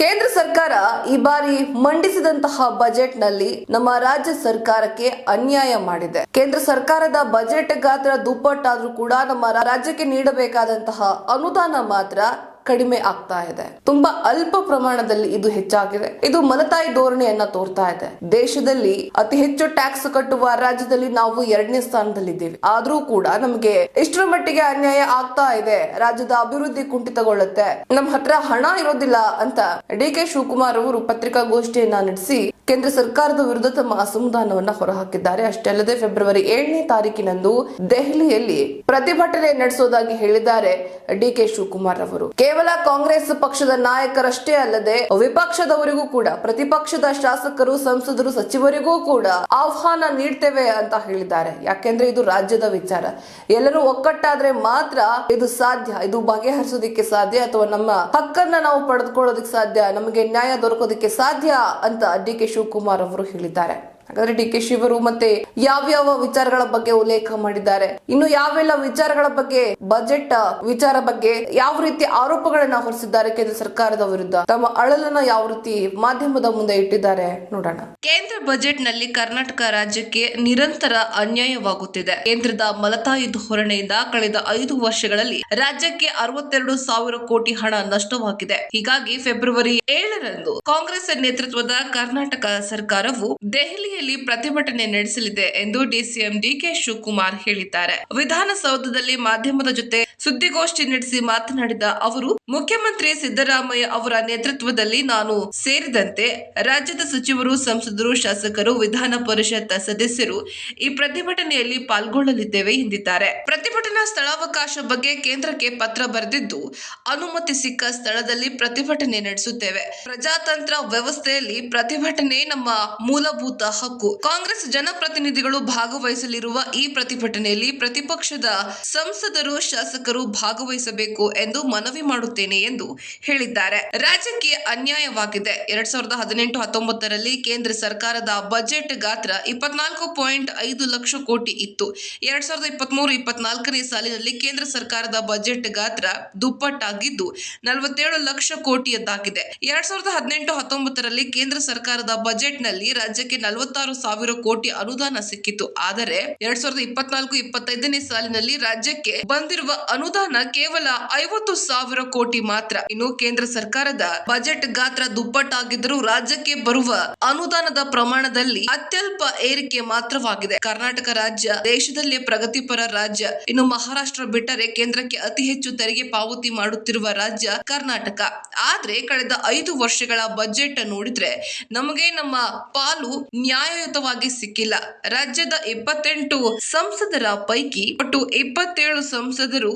ಕೇಂದ್ರ ಸರ್ಕಾರ ಈ ಬಾರಿ ಮಂಡಿಸಿದಂತಹ ಬಜೆಟ್ ನಲ್ಲಿ ನಮ್ಮ ರಾಜ್ಯ ಸರ್ಕಾರಕ್ಕೆ ಅನ್ಯಾಯ ಮಾಡಿದೆ. ಕೇಂದ್ರ ಸರ್ಕಾರದ ಬಜೆಟ್ ಗಾತ್ರ ದುಪ್ಪಟ್ಟಾದ್ರೂ ಕೂಡ ನಮ್ಮ ರಾಜ್ಯಕ್ಕೆ ನೀಡಬೇಕಾದಂತಹ ಅನುದಾನ ಮಾತ್ರ ಕಡಿಮೆ ಆಗ್ತಾ ಇದೆ. ತುಂಬಾ ಅಲ್ಪ ಪ್ರಮಾಣದಲ್ಲಿ ಇದು ಹೆಚ್ಚಾಗಿದೆ. ಇದು ಮಲತಾಯಿ ಧೋರಣೆಯನ್ನ ತೋರ್ತಾ ಇದೆ. ದೇಶದಲ್ಲಿ ಅತಿ ಹೆಚ್ಚು ಟ್ಯಾಕ್ಸ್ ಕಟ್ಟುವ ರಾಜ್ಯದಲ್ಲಿ ನಾವು 2ನೇ ಸ್ಥಾನದಲ್ಲಿದ್ದೀವಿ. ಆದ್ರೂ ಕೂಡ ನಮಗೆ ಇಷ್ಟರ ಮಟ್ಟಿಗೆ ಅನ್ಯಾಯ ಆಗ್ತಾ ಇದೆ, ರಾಜ್ಯದ ಅಭಿವೃದ್ಧಿ ಕುಂಠಿತಗೊಳ್ಳುತ್ತೆ, ನಮ್ಮ ಹತ್ರ ಹಣ ಇರೋದಿಲ್ಲ ಅಂತ ಡಿ.ಕೆ. ಶಿವಕುಮಾರ್ ಅವರು ಪತ್ರಿಕಾಗೋಷ್ಠಿಯನ್ನ ನಡೆಸಿ ಕೇಂದ್ರ ಸರ್ಕಾರದ ವಿರುದ್ಧ ತಮ್ಮ ಅಸಮಾಧಾನವನ್ನ ಹೊರಹಾಕಿದ್ದಾರೆ. ಅಷ್ಟೇ ಅಲ್ಲದೆ ಫೆಬ್ರವರಿ 7ನೇ ತಾರೀಕಿನಂದು ದೆಹಲಿಯಲ್ಲಿ ಪ್ರತಿಭಟನೆ ನಡೆಸೋದಾಗಿ ಹೇಳಿದ್ದಾರೆ ಡಿ.ಕೆ. ಶಿವಕುಮಾರ್ ಅವರು. ಕೇವಲ ಕಾಂಗ್ರೆಸ್ ಪಕ್ಷದ ನಾಯಕರಷ್ಟೇ ಅಲ್ಲದೆ ವಿಪಕ್ಷದವರಿಗೂ ಕೂಡ, ಪ್ರತಿಪಕ್ಷದ ಶಾಸಕರು, ಸಂಸದರು, ಸಚಿವರಿಗೂ ಕೂಡ ಆಹ್ವಾನ ನೀಡ್ತೇವೆ ಅಂತ ಹೇಳಿದ್ದಾರೆ. ಯಾಕೆಂದ್ರೆ ಇದು ರಾಜ್ಯದ ವಿಚಾರ. ಎಲ್ಲರೂ ಒಕ್ಕಟ್ಟಾದ್ರೆ ಮಾತ್ರ ಇದು ಸಾಧ್ಯ, ಇದು ಬಗೆಹರಿಸೋದಿಕ್ಕೆ ಸಾಧ್ಯ, ಅಥವಾ ನಮ್ಮ ಹಕ್ಕನ್ನ ನಾವು ಪಡೆದುಕೊಳ್ಳೋದಕ್ಕೆ ಸಾಧ್ಯ, ನಮಗೆ ನ್ಯಾಯ ದೊರಕೋದಿಕ್ಕೆ ಸಾಧ್ಯ ಅಂತ ಡಿ.ಕೆ. ಶಿವಕುಮಾರ್ ಅವರು ಹೇಳಿದ್ದಾರೆ. ಹಾಗಾದ್ರೆ ಡಿ.ಕೆ. ಶಿವರು ಮತ್ತೆ ಯಾವ್ಯಾವ ವಿಚಾರಗಳ ಬಗ್ಗೆ ಉಲ್ಲೇಖ ಮಾಡಿದ್ದಾರೆ, ಇನ್ನು ಯಾವೆಲ್ಲ ವಿಚಾರಗಳ ಬಗ್ಗೆ, ಬಜೆಟ್ ವಿಚಾರ ಬಗ್ಗೆ ಯಾವ ರೀತಿ ಆರೋಪಗಳನ್ನ ಹೊರಿಸಿದ್ದಾರೆ ಕೇಂದ್ರ ಸರ್ಕಾರದ ವಿರುದ್ಧ, ತಮ್ಮ ಅಳಲನ್ನ ಯಾವ ರೀತಿ ಮಾಧ್ಯಮದ ಮುಂದೆ ಇಟ್ಟಿದ್ದಾರೆ ನೋಡೋಣ. ಕೇಂದ್ರ ಬಜೆಟ್ ನಲ್ಲಿ ಕರ್ನಾಟಕ ರಾಜ್ಯಕ್ಕೆ ನಿರಂತರ ಅನ್ಯಾಯವಾಗುತ್ತಿದೆ. ಕೇಂದ್ರದ ಮಲತಾಯಿ ಧೋರಣೆಯಿಂದ ಕಳೆದ 5 ವರ್ಷಗಳಲ್ಲಿ ರಾಜ್ಯಕ್ಕೆ 62,000 ಕೋಟಿ ಹಣ ನಷ್ಟವಾಗಿದೆ. ಹೀಗಾಗಿ ಫೆಬ್ರವರಿ 7ರಂದು ಕಾಂಗ್ರೆಸ್ ನೇತೃತ್ವದ ಕರ್ನಾಟಕ ಸರ್ಕಾರವು ದೆಹಲಿಯಲ್ಲಿ ಪ್ರತಿಭಟನೆ ನಡೆಸಲಿದೆ ಎಂದು ಡಿಸಿಎಂ ಡಿ.ಕೆ. ಶಿವಕುಮಾರ್ ಹೇಳಿದ್ದಾರೆ. ವಿಧಾನಸೌಧದಲ್ಲಿ ಮಾಧ್ಯಮದ ಜೊತೆ ಸುದ್ದಿಗೋಷ್ಠಿ ನಡೆಸಿ ಮಾತನಾಡಿದ ಅವರು, ಮುಖ್ಯಮಂತ್ರಿ ಸಿದ್ದರಾಮಯ್ಯ ಅವರ ನೇತೃತ್ವದಲ್ಲಿ ನಾನು ಸೇರಿದಂತೆ ರಾಜ್ಯದ ಸಚಿವರು, ಸಂಸದರು, ಶಾಸಕರು, ವಿಧಾನ ಪರಿಷತ್ ಸದಸ್ಯರು ಈ ಪ್ರತಿಭಟನೆಯಲ್ಲಿ ಪಾಲ್ಗೊಳ್ಳಲಿದ್ದೇವೆ ಎಂದಿದ್ದಾರೆ. ಪ್ರತಿಭಟನಾ ಸ್ಥಳಾವಕಾಶ ಬಗ್ಗೆ ಕೇಂದ್ರಕ್ಕೆ ಪತ್ರ ಬರೆದಿದ್ದು, ಅನುಮತಿ ಸಿಕ್ಕ ಸ್ಥಳದಲ್ಲಿ ಪ್ರತಿಭಟನೆ ನಡೆಸುತ್ತೇವೆ. ಪ್ರಜಾತಂತ್ರ ವ್ಯವಸ್ಥೆಯಲ್ಲಿ ಪ್ರತಿಭಟನೆ ನಮ್ಮ ಮೂಲಭೂತ ಹಕ್ಕು. ಕಾಂಗ್ರೆಸ್ ಜನಪ್ರತಿನಿಧಿಗಳು ಭಾಗವಹಿಸಲಿರುವ ಈ ಪ್ರತಿಭಟನೆಯಲ್ಲಿ ಪ್ರತಿಪಕ್ಷದ ಸಂಸದರು, ಶಾಸಕರು ಭಾಗವಹಿಸಬೇಕು ಎಂದು ಮನವಿ ಮಾಡುತ್ತೇನೆ ಎಂದು ಹೇಳಿದ್ದಾರೆ. ರಾಜ್ಯಕ್ಕೆ ಅನ್ಯಾಯವಾಗಿದೆ. 2018-19ರಲ್ಲಿ ಕೇಂದ್ರ ಸರ್ಕಾರದ ಬಜೆಟ್ ಗಾತ್ರ 24.5 ಲಕ್ಷ ಕೋಟಿ ಇತ್ತು. 2023-24ನೇ ಸಾಲಿನಲ್ಲಿ ಕೇಂದ್ರ ಸರ್ಕಾರದ ಬಜೆಟ್ ಗಾತ್ರ ದುಪ್ಪಟ್ಟಾಗಿದ್ದು 47 ಲಕ್ಷ ಕೋಟಿಯದ್ದಾಗಿದೆ. 2018-19ರಲ್ಲಿ ಕೇಂದ್ರ ಸರ್ಕಾರದ ಬಜೆಟ್ ನಲ್ಲಿ ರಾಜ್ಯಕ್ಕೆ 46,000 ಕೋಟಿ ಅನುದಾನ ಸಿಕ್ಕಿತು. ಆದರೆ 2024-25ನೇ ಸಾಲಿನಲ್ಲಿ ರಾಜ್ಯಕ್ಕೆ ಬಂದಿರುವ ಅನುದಾನ ಕೇವಲ 50,000 ಕೋಟಿ ಮಾತ್ರ. ಇನ್ನು ಕೇಂದ್ರ ಸರ್ಕಾರದ ಬಜೆಟ್ ಗಾತ್ರ ದುಪ್ಪಟ್ಟಾಗಿದ್ದರೂ ರಾಜ್ಯಕ್ಕೆ ಬರುವ ಅನುದಾನದ ಪ್ರಮಾಣದಲ್ಲಿ ಅತ್ಯಲ್ಪ ಏರಿಕೆ ಮಾತ್ರವಾಗಿದೆ. ಕರ್ನಾಟಕ ರಾಜ್ಯ ದೇಶದಲ್ಲೇ ಪ್ರಗತಿಪರ ರಾಜ್ಯ. ಇನ್ನು ಮಹಾರಾಷ್ಟ್ರ ಬಿಟ್ಟರೆ ಕೇಂದ್ರಕ್ಕೆ ಅತಿ ಹೆಚ್ಚು ತೆರಿಗೆ ಪಾವತಿ ಮಾಡುತ್ತಿರುವ ರಾಜ್ಯ ಕರ್ನಾಟಕ. ಆದ್ರೆ ಕಳೆದ 5 ವರ್ಷಗಳ ಬಜೆಟ್ ನೋಡಿದ್ರೆ ನಮಗೆ ನಮ್ಮ ಪಾಲು ನ್ಯಾಯಯುತವಾಗಿ ಸಿಕ್ಕಿಲ್ಲ. ರಾಜ್ಯದ 28 ಸಂಸದರ ಪೈಕಿ ಒಟ್ಟು 27 ಸಂಸದರು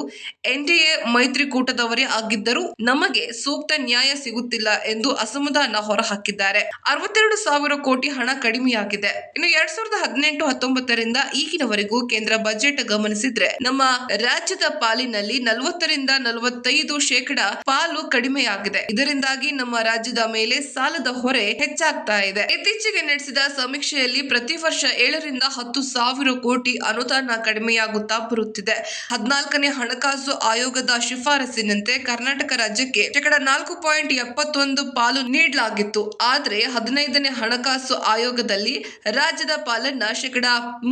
ಎನ್ಡಿಎ ಮೈತ್ರಿಕೂಟದವರೇ ಆಗಿದ್ದರೂ ನಮಗೆ ಸೂಕ್ತ ನ್ಯಾಯ ಸಿಗುತ್ತಿಲ್ಲ ಎಂದು ಅಸಮಾಧಾನ ಹೊರಹಾಕಿದ್ದಾರೆ. 62,000 ಕೋಟಿ ಹಣ ಕಡಿಮೆಯಾಗಿದೆ. ಇನ್ನು 2018-19ರಿಂದ ಈಗಿನವರೆಗೂ ಕೇಂದ್ರ ಬಜೆಟ್ ಗಮನಿಸಿದ್ರೆ ನಮ್ಮ ರಾಜ್ಯದ ಪಾಲಿನಲ್ಲಿ 40-45% ಪಾಲು ಕಡಿಮೆಯಾಗಿದೆ. ಇದರಿಂದಾಗಿ ನಮ್ಮ ರಾಜ್ಯದ ಮೇಲೆ ಸಾಲದ ಹೊರೆ ಹೆಚ್ಚಾಗ್ತಾ ಇದೆ. ಇತ್ತೀಚೆಗೆ ನಡೆಸಿದ ಸಮೀಕ್ಷೆಯಲ್ಲಿ ಪ್ರತಿ ವರ್ಷ 7,000-10,000 ಕೋಟಿ ಅನುದಾನ ಕಡಿಮೆಯಾಗುತ್ತಾ ಬರುತ್ತಿದೆ. 14ನೇ ಹಣಕಾಸು ಆಯೋಗದ ಶಿಫಾರಸಿನಂತೆ ಕರ್ನಾಟಕ ರಾಜ್ಯಕ್ಕೆ 4.71 ಪಾಲು ನೀಡಲಾಗಿತ್ತು. ಆದ್ರೆ 15ನೇ ಹಣಕಾಸು ಆಯೋಗದಲ್ಲಿ ರಾಜ್ಯದ ಪಾಲನ್ನ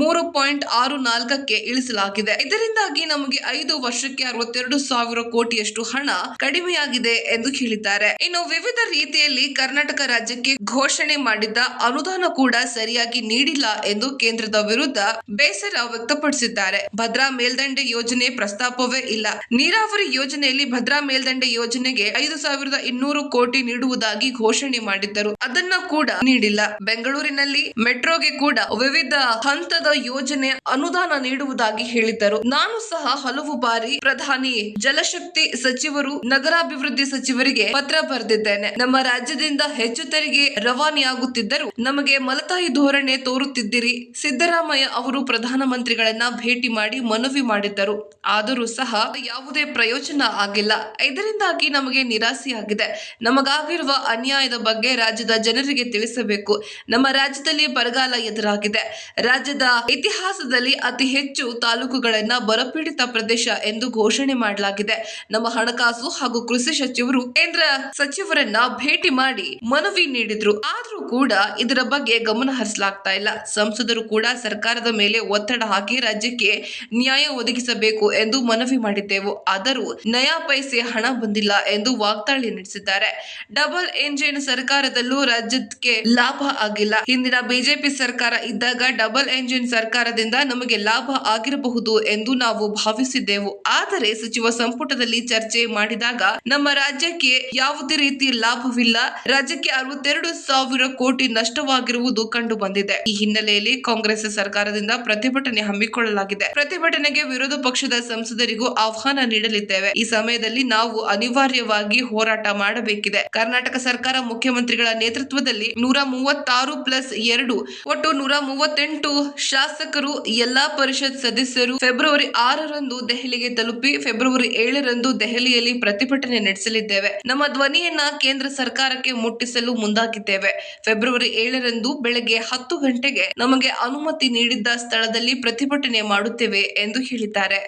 3.64ಕ್ಕೆ ಇಳಿಸಲಾಗಿದೆ. ಇದರಿಂದಾಗಿ ನಮಗೆ 5 ವರ್ಷಕ್ಕೆ 62,000 ಕೋಟಿಯಷ್ಟು ಹಣ ಕಡಿಮೆಯಾಗಿದೆ ಎಂದು ಹೇಳಿದ್ದಾರೆ. ಇನ್ನು ವಿವಿಧ ರೀತಿಯಲ್ಲಿ ಕರ್ನಾಟಕ ರಾಜ್ಯಕ್ಕೆ ಘೋಷಣೆ ಮಾಡಿದ್ದ ಅನುದಾನ ಕೂಡ ಸರಿಯಾಗಿ ನೀಡಿಲ್ಲ ಎಂದು ಕೇಂದ್ರದ ವಿರುದ್ಧ ಬೇಸರ ವ್ಯಕ್ತಪಡಿಸಿದ್ದಾರೆ. ಭದ್ರಾ ಮೇಲ್ದಂಡೆ ಯೋಜನೆ ಪ್ರಸ್ತಾಪವೇ ಇಲ್ಲ. ನೀರಾವರಿ ಯೋಜನೆಯಲ್ಲಿ ಭದ್ರಾ ಮೇಲ್ದಂಡೆ ಯೋಜನೆಗೆ 5,200 ಕೋಟಿ ನೀಡುವುದಾಗಿ ಘೋಷಣೆ ಮಾಡಿದ್ದರು, ಅದನ್ನ ಕೂಡ ನೀಡಿಲ್ಲ. ಬೆಂಗಳೂರಿನಲ್ಲಿ ಮೆಟ್ರೋಗೆ ಕೂಡ ವಿವಿಧ ಹಂತದ ಯೋಜನೆ ಅನುದಾನ ನೀಡುವುದಾಗಿ ಹೇಳಿದ್ದರು. ನಾನು ಸಹ ಹಲವು ಬಾರಿ ಪ್ರಧಾನಿ, ಜಲಶಕ್ತಿ ಸಚಿವರು, ನಗರಾಭಿವೃದ್ಧಿ ಸಚಿವರಿಗೆ ಪತ್ರ ಬರೆದಿದ್ದೇನೆ. ನಮ್ಮ ರಾಜ್ಯದಿಂದ ಹೆಚ್ಚು ತೆರಿಗೆ ರವಾನೆಯಾಗುತ್ತಿದ್ದರೂ ನಮಗೆ ಮಲತಾಯಿ ಲಫಂಗಾಯಿ ಧೋರಣೆ ತೋರುತ್ತಿದ್ದೀರಿ. ಸಿದ್ದರಾಮಯ್ಯ ಅವರು ಪ್ರಧಾನಮಂತ್ರಿಗಳನ್ನ ಭೇಟಿ ಮಾಡಿ ಮನವಿ ಮಾಡಿದ್ದರು. ಆದರೂ ಸಹ ಯಾವುದೇ ಪ್ರಯೋಜನ ಆಗಿಲ್ಲ. ಇದರಿಂದಾಗಿ ನಮಗೆ ನಿರಾಸೆಯಾಗಿದೆ. ನಮಗಾಗಿರುವ ಅನ್ಯಾಯದ ಬಗ್ಗೆ ರಾಜ್ಯದ ಜನರಿಗೆ ತಿಳಿಸಬೇಕು. ನಮ್ಮ ರಾಜ್ಯದಲ್ಲಿ ಬರಗಾಲ ಎದುರಾಗಿದೆ. ರಾಜ್ಯದ ಇತಿಹಾಸದಲ್ಲಿ ಅತಿ ಹೆಚ್ಚು ತಾಲೂಕುಗಳನ್ನ ಬರಪೀಡಿತ ಪ್ರದೇಶ ಎಂದು ಘೋಷಣೆ ಮಾಡಲಾಗಿದೆ. ನಮ್ಮ ಹಣಕಾಸು ಹಾಗೂ ಕೃಷಿ ಸಚಿವರು ಕೇಂದ್ರ ಸಚಿವರನ್ನ ಭೇಟಿ ಮಾಡಿ ಮನವಿ ನೀಡಿದ್ರು. ಆದ್ರೂ ಕೂಡ ಇದರ ಬಗ್ಗೆ ಗಮನ ಹರಿಸಲಾಗ್ತಾ ಇಲ್ಲ. ಸಂಸದರು ಕೂಡ ಸರ್ಕಾರದ ಮೇಲೆ ಒತ್ತಡ ಹಾಕಿ ರಾಜ್ಯಕ್ಕೆ ನ್ಯಾಯ ಒದಗಿಸಬೇಕು ಎಂದು ಮನವಿ ಮಾಡಿದ್ದೆವು. ಆದರೂ ನಯಾ ಪೈಸೆ ಹಣ ಬಂದಿಲ್ಲ ಎಂದು ವಾಗ್ದಾಳಿ ನಡೆಸಿದ್ದಾರೆ. ಡಬಲ್ ಎಂಜಿನ್ ಸರ್ಕಾರದಲ್ಲೂ ರಾಜ್ಯಕ್ಕೆ ಲಾಭ ಆಗಿಲ್ಲ. ಹಿಂದಿನ ಬಿಜೆಪಿ ಸರ್ಕಾರ ಇದ್ದಾಗ ಡಬಲ್ ಎಂಜಿನ್ ಸರ್ಕಾರದಿಂದ ನಮಗೆ ಲಾಭ ಆಗಿರಬಹುದು ಎಂದು ನಾವು ಭಾವಿಸಿದ್ದೆವು. ಆದರೆ ಸಚಿವ ಸಂಪುಟದಲ್ಲಿ ಚರ್ಚೆ ಮಾಡಿದಾಗ ನಮ್ಮ ರಾಜ್ಯಕ್ಕೆ ಯಾವುದೇ ರೀತಿ ಲಾಭವಿಲ್ಲ. ರಾಜ್ಯಕ್ಕೆ 62,000 ಕೋಟಿ ನಷ್ಟವಾಗಿರುವುದು ಕಂಡು ಬಂದಿದೆ. ಈ ಹಿನ್ನೆಲೆಯಲ್ಲಿ ಕಾಂಗ್ರೆಸ್ ಸರ್ಕಾರದಿಂದ ಪ್ರತಿಭಟನೆ ಹಮ್ಮಿಕೊಳ್ಳಲಾಗಿದೆ. ಪ್ರತಿಭಟನೆಗೆ ವಿರೋಧ ಪಕ್ಷದ ಸಂಸದರಿಗೂ ಆಹ್ವಾನ ನೀಡಲಿದ್ದೇವೆ. ಈ ಸಮಯದಲ್ಲಿ ನಾವು ಅನಿವಾರ್ಯವಾಗಿ ಹೋರಾಟ ಮಾಡಬೇಕಿದೆ. ಕರ್ನಾಟಕ ಸರ್ಕಾರ ಮುಖ್ಯಮಂತ್ರಿಗಳ ನೇತೃತ್ವದಲ್ಲಿ 136+2 ಒಟ್ಟು 138 ಶಾಸಕರು, ಎಲ್ಲಾ ಪರಿಷತ್ ಸದಸ್ಯರು ಫೆಬ್ರವರಿ 6ರಂದು ದೆಹಲಿಗೆ ತಲುಪಿ ಫೆಬ್ರವರಿ 7ರಂದು ದೆಹಲಿಯಲ್ಲಿ ಪ್ರತಿಭಟನೆ ನಡೆಸಲಿದ್ದೇವೆ. ನಮ್ಮ ಧ್ವನಿಯನ್ನ ಕೇಂದ್ರ ಸರ್ಕಾರಕ್ಕೆ ಮುಟ್ಟಿಸಲು ಮುಂದಾಗಿದ್ದೇವೆ. ಫೆಬ್ರವರಿ 7ರಂದು ಬೆಳಗ್ಗೆ 10 ಗಂಟೆಗೆ ನಮಗೆ ಅನುಮತಿ ನೀಡಿದ್ದ ಸ್ಥಳದಲ್ಲಿ ಪ್ರತಿಭಟನೆ ಮಾಡುತ್ತೇವೆ ಎಂದು ಹೇಳಿದ್ದಾರೆ.